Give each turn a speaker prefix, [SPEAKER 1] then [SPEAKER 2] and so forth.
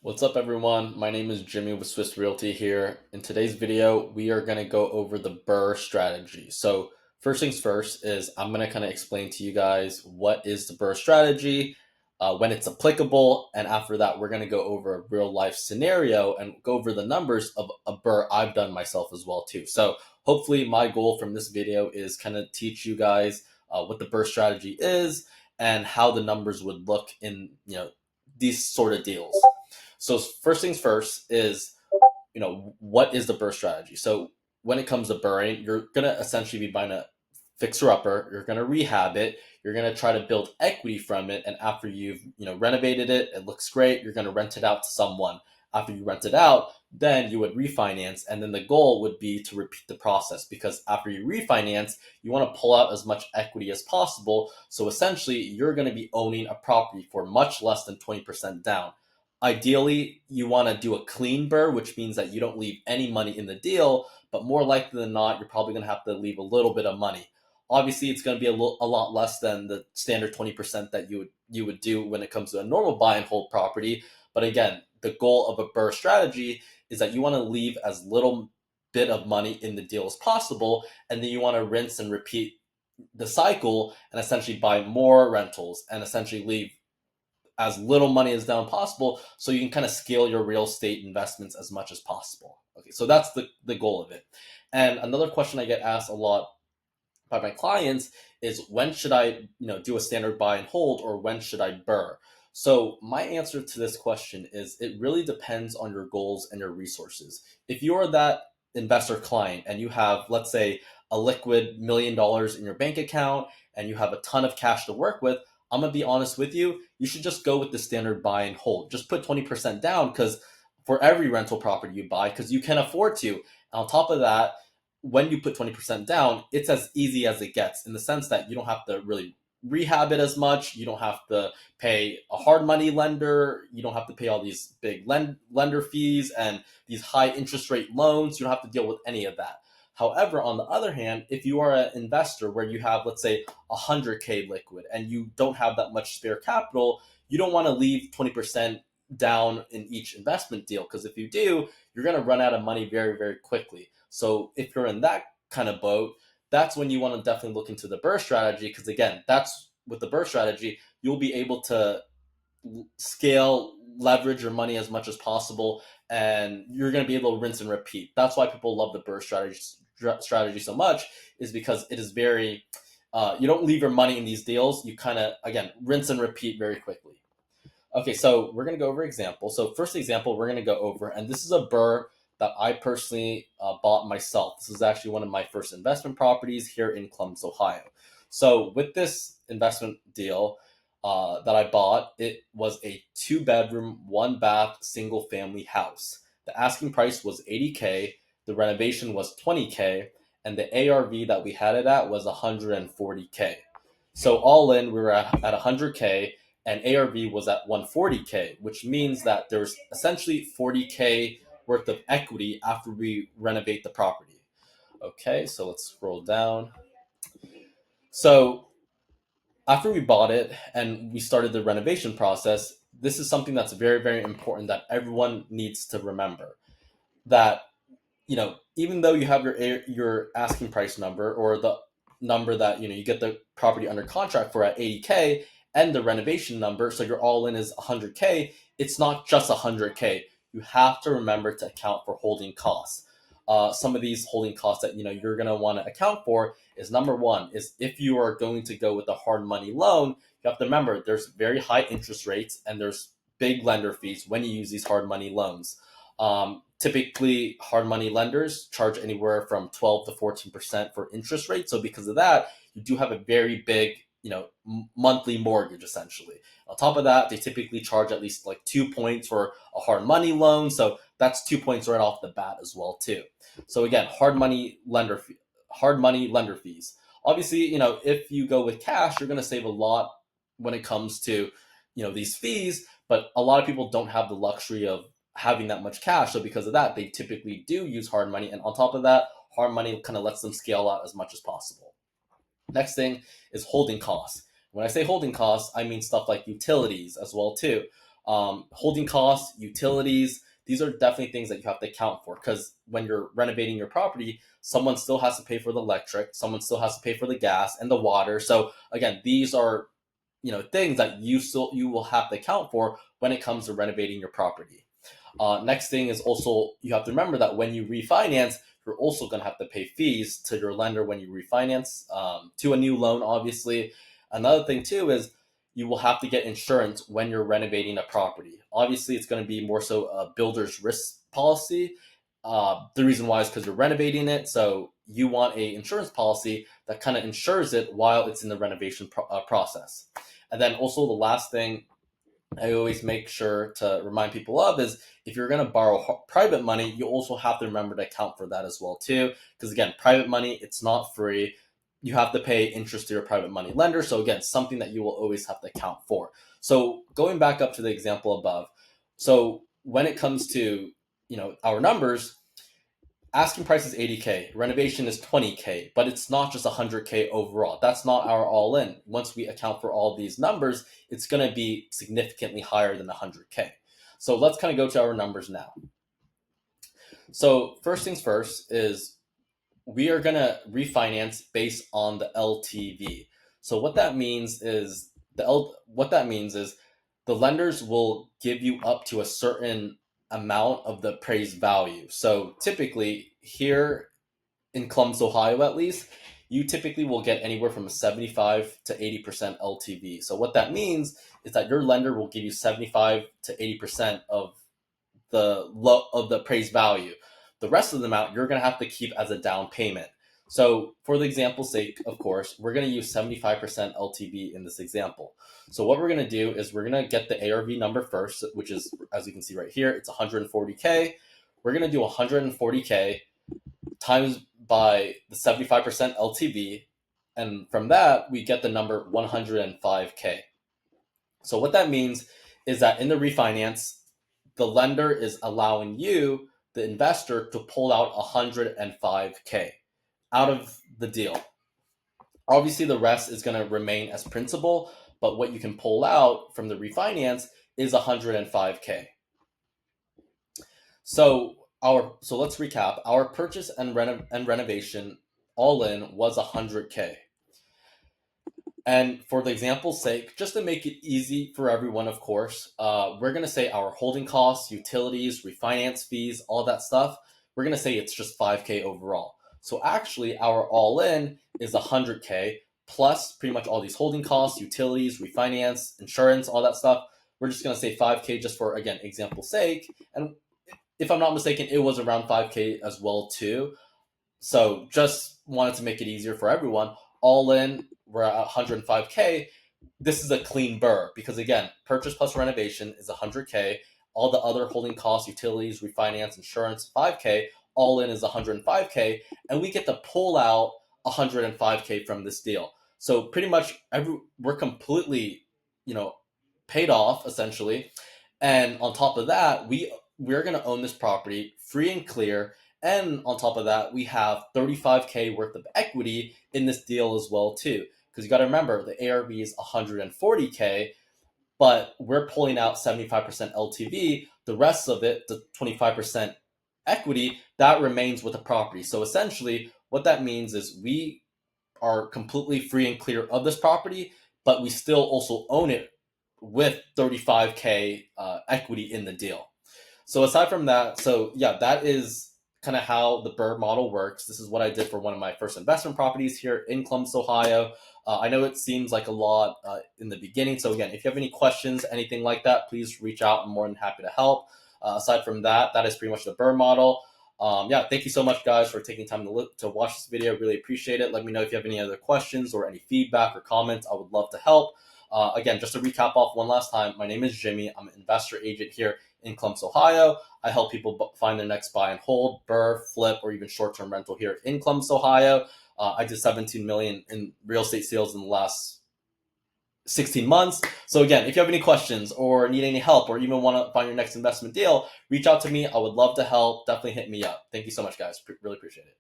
[SPEAKER 1] What's up, everyone? My name is Jimmy with Swiss Realty here. In today's video, we are going to go over the BRRRR strategy. So first things first is I'm going to kind of explain to you guys what is the BRRRR strategy, when it's applicable, and after that, we're going to go over a real life scenario and go over the numbers of a BRRRR I've done myself as well too. So hopefully my goal from this video is kind of teach you guys what the BRRRR strategy is and how the numbers would look in these sort of deals. So first things first is, what is the BRRRR strategy? So when it comes to BRRRRing, you're going to essentially be buying a fixer-upper. You're going to rehab it. You're going to try to build equity from it. And after you've, renovated it, it looks great. You're going to rent it out to someone. After you rent it out, then you would refinance. And then the goal would be to repeat the process, because after you refinance, you want to pull out as much equity as possible. So essentially, you're going to be owning a property for much less than 20% down. Ideally, you want to do a clean BRRRR, which means that you don't leave any money in the deal, but more likely than not, you're probably going to have to leave a little bit of money. Obviously, it's going to be a lot less than the standard 20% that you would do when it comes to a normal buy and hold property. But again, the goal of a BRRRR strategy is that you want to leave as little bit of money in the deal as possible, and then you want to rinse and repeat the cycle and essentially buy more rentals and essentially leave as little money as down possible, so you can kind of scale your real estate investments as much as possible. Okay, so that's the goal of it. And another question I get asked a lot by my clients is, when should I do a standard buy and hold, or when should I BRRRR? So my answer to this question is, it really depends on your goals and your resources. If you are that investor client and you have, let's say, a liquid $1 million in your bank account and you have a ton of cash to work with, I'm gonna be honest with you, you should just go with the standard buy and hold. Just put 20% down, because for every rental property you buy, because you can afford to. And on top of that, when you put 20% down, it's as easy as it gets, in the sense that you don't have to really rehab it as much. You don't have to pay a hard money lender. You don't have to pay all these big lender fees and these high interest rate loans. You don't have to deal with any of that. However, on the other hand, if you are an investor where you have, let's say, 100K liquid and you don't have that much spare capital, you don't want to leave 20% down in each investment deal, because if you do, you're going to run out of money very, very quickly. So if you're in that kind of boat, that's when you want to definitely look into the BRRRR strategy, because again, that's with the BRRRR strategy, you'll be able to scale, leverage your money as much as possible, and you're going to be able to rinse and repeat. That's why people love the BRRRR strategy so much, is because it is very, you don't leave your money in these deals. You kind of, again, rinse and repeat very quickly. Okay, so we're going to go over example. So first example we're going to go over, and this is a BRRRR that I personally bought myself. This is actually one of my first investment properties here in Columbus, Ohio. So with this investment deal that I bought, it was a 2-bedroom, 1-bath, single-family house. The asking price was $80K, the renovation was $20K, and the ARV that we had it at was $140K. So all in, we were at $100K, and ARV was at $140K, which means that there's essentially $40K worth of equity after we renovate the property. Okay, so let's scroll down. So after we bought it and we started the renovation process, this is something that's very, very important that everyone needs to remember. That, even though you have your asking price number, or the number that you get the property under contract for at $80K, and the renovation number, so your all in is $100K, it's not just $100K. You have to remember to account for holding costs. Some of these holding costs that you're going to want to account for is, number one, is if you are going to go with a hard money loan, you have to remember there's very high interest rates and there's big lender fees when you use these hard money loans. Typically, hard money lenders charge anywhere from 12 to 14% for interest rates. So because of that, you do have a very big monthly mortgage, essentially. On top of that, they typically charge at least like 2 points for a hard money loan. So that's 2 points right off the bat as well too. So again, hard money lender fees. Obviously, if you go with cash, you're going to save a lot when it comes to, these fees, but a lot of people don't have the luxury of having that much cash. So because of that, they typically do use hard money. And on top of that, hard money kind of lets them scale out as much as possible. Next thing is holding costs. When I say holding costs, I mean stuff like utilities as well too. Holding costs, utilities, these are definitely things that you have to account for, because when you're renovating your property, someone still has to pay for the electric, someone still has to pay for the gas and the water. So again, these are things that you will have to account for when it comes to renovating your property. Next thing is also, you have to remember that when you refinance, you're also going to have to pay fees to your lender when you refinance to a new loan, obviously. Another thing too is you will have to get insurance when you're renovating a property. Obviously, it's going to be more so a builder's risk policy. The reason why is because you're renovating it, so you want a insurance policy that kind of insures it while it's in the renovation process. And then also the last thing I always make sure to remind people of is, if you're going to borrow private money, you also have to remember to account for that as well too. Because again, private money, it's not free. You have to pay interest to your private money lender. So again, something that you will always have to account for. So going back up to the example above, so when it comes to our numbers, asking price is 80K, renovation is 20K, but it's not just 100K overall. That's not our all in. Once we account for all these numbers, it's going to be significantly higher than 100K. So let's kind of go to our numbers now. So first things first is we are going to refinance based on the LTV. So what that means is the lenders will give you up to a certain amount of the appraised value. So typically here in Columbus, Ohio, at least, you typically will get anywhere from a 75 to 80% LTV. So what that means is that your lender will give you 75 to 80% of the appraised value. The rest of the amount you're going to have to keep as a down payment. So for the example's sake, of course, we're going to use 75% LTV in this example. So what we're going to do is we're going to get the ARV number first, which is, as you can see right here, it's 140K. We're going to do 140K times by the 75% LTV, and from that we get the number 105K. So what that means is that in the refinance, the lender is allowing you, the investor, to pull out 105K out of the deal. Obviously, the rest is going to remain as principal, but what you can pull out from the refinance is 105K. So let's recap. Our purchase and renovation all in was 100K. And for the example's sake, just to make it easy for everyone, of course, we're going to say our holding costs, utilities, refinance fees, all that stuff, we're going to say it's just 5K overall. So actually, our all-in is 100K plus pretty much all these holding costs, utilities, refinance, insurance, all that stuff. We're just going to say 5K just for, again, example's sake. And if I'm not mistaken, it was around 5K as well too. So just wanted to make it easier for everyone. All in, we're at 105K. This is a clean BRRRR because, again, purchase plus renovation is 100K. All the other holding costs, utilities, refinance, insurance, 5K. All in is 105K, and we get to pull out 105K from this deal. So pretty much we're completely, paid off essentially. And on top of that, we're going to own this property free and clear. And on top of that, we have 35K worth of equity in this deal as well too. Because you got to remember, the ARV is 140K, but we're pulling out 75% LTV. The rest of it, the 25% equity, that remains with the property. So essentially, what that means is we are completely free and clear of this property, but we still also own it with 35K equity in the deal. So aside from that, that is kind of how the BRRRR model works. This is what I did for one of my first investment properties here in Columbus, Ohio. I know it seems like a lot in the beginning. So again, if you have any questions, anything like that, please reach out. I'm more than happy to help. Aside from that, that is pretty much the BRRRR model. Thank you so much, guys, for taking time to watch this video. Really appreciate it. Let me know if you have any other questions or any feedback or comments. I would love to help. Again, just to recap off one last time, my name is Jimmy. I'm an investor agent here in Columbus, Ohio. I help people find their next buy and hold, BRRRR, flip, or even short-term rental here in Columbus, Ohio. I did 17 million in real estate sales in the last 16 months. So again, if you have any questions or need any help or even want to find your next investment deal, reach out to me. I would love to help. Definitely hit me up. Thank you so much, guys. Really appreciate it.